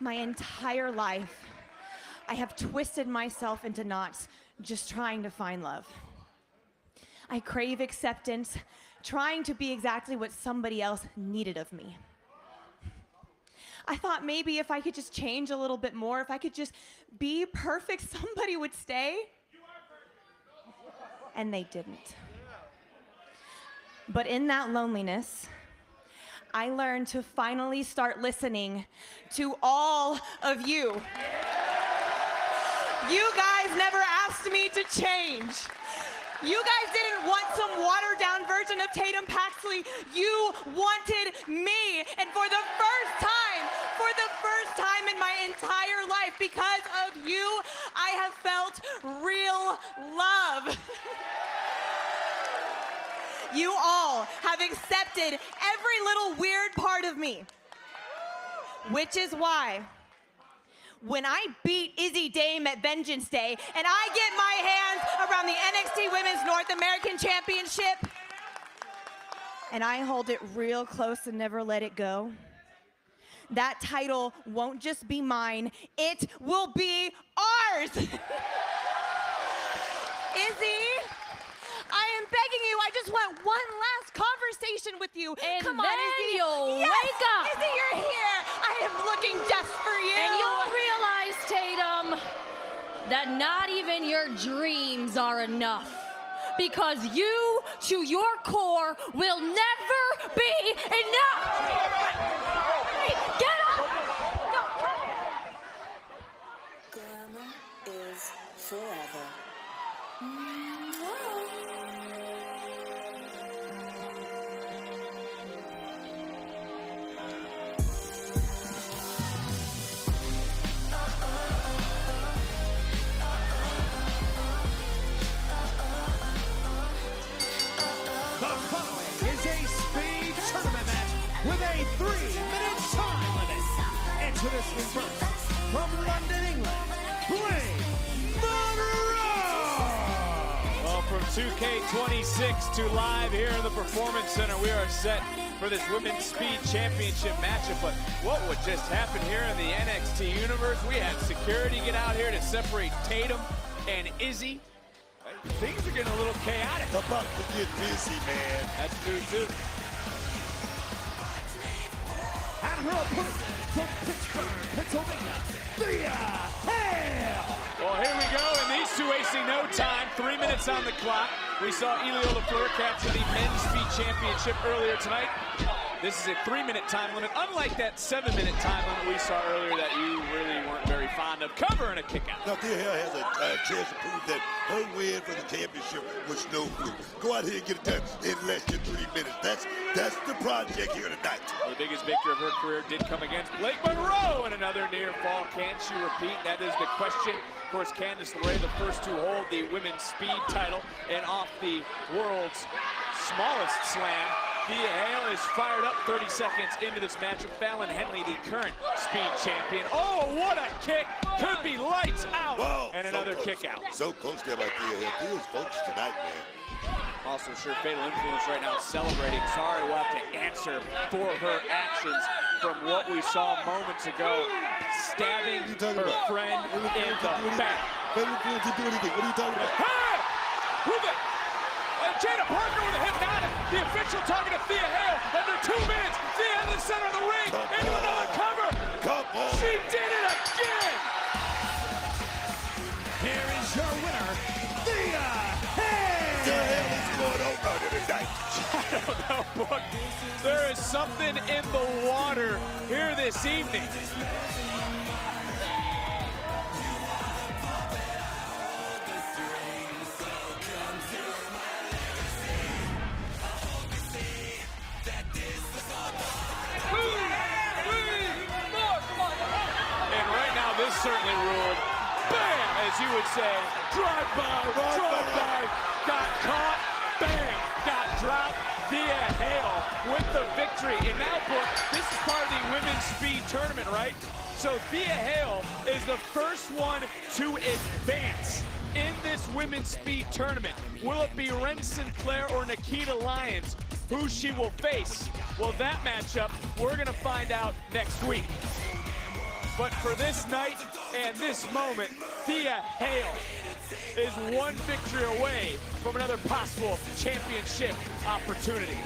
My entire life, I have twisted myself into knots just trying to find love. I crave acceptance, trying to be exactly what somebody else needed of me. I thought maybe if I could just change a little bit more, if I could just be perfect, somebody would stay. And they didn't. But in that loneliness, I learned to finally start listening to all of you. You guys never asked me to change. You guys didn't want some watered-down version of Tatum Paxley. You wanted me. And for the first time in my entire life, because of you, I have felt real love. You all have accepted every little weird part of me, which is why when I beat Izzy Dame at Vengeance Day and I get my hands around the NXT Women's North American Championship and I hold it real close and never let it go, that title won't just be mine, it will be ours. Izzy, I am begging you, I just want one last conversation with you. And come then on, Izzy. you'll Yes, wake up. Izzy, you're here. I am looking just for you. And you'll realize, Tatum, that not even your dreams are enough. Because you, to your core, will never be enough. Get up! Glamour is forever. The following is a speed tournament match with a 3-minute time limit. Introducing first, from London, England, Blake Monroe. Well, from 2K26 to live here in the Performance Center, we are set for this Women's Speed Championship matchup. But what would just happen here in the NXT Universe? We had security get out here to separate Tatum and Izzy. Things are getting a little chaotic. About to get busy, man. That's true, too. And her opponent from Pittsburgh, Pennsylvania, Thea Hale. Well, here we go, and these two wasting no time. 3 minutes on the clock. We saw Elio LaFleur capture the Men's Speed Championship earlier tonight. This is a 3-minute time limit, unlike that 7-minute time limit we saw earlier that you really weren't very fond of. Cover and a kick out. Now, Thea Hale has a chance to prove that her win for the championship was no fluke. Go out here and get it done in less than 3 minutes. That's the project here tonight. The biggest victory of her career did come against Blake Monroe in another near fall. Can she repeat? That is the question. Of course, Candice LeRae, the first to hold the women's speed title and off the world's smallest slam. Thea Hale is fired up 30 seconds into this matchup. Fallon Henley, the current speed champion. Oh, what a kick. Could be lights out. Whoa, and another kick out. So close there by Thea Hale. Thea's focused tonight, man. Also, sure, Fatal Influence right now celebrating. Sorry, we'll have to answer for her actions from what we saw moments ago. Stabbing her friend in the back. Fatal Influence didn't do anything. What are you talking about? Hey! Move it! Jada Parker with a hypnotic. The official talking to Thea Hale. Under 2 minutes. Thea in the center of the ring. Into another cover. Come on. She did it again. Here is your winner, Thea Hale. Thea Hale is going over tonight. I don't know, Book. There is something in the water here this evening. This certainly ruled. Bam, as you would say. Drive-by, got caught. Bam, got dropped. Thea Hale with the victory. And now, Book, this is part of the Women's Speed Tournament, right? So Thea Hale is the first one to advance in this Women's Speed Tournament. Will it be Ren Sinclair or Nikita Lyons who she will face? Well, that matchup, we're going to find out next week. But for this night and this moment, Thea Hale is one victory away from another possible championship opportunity.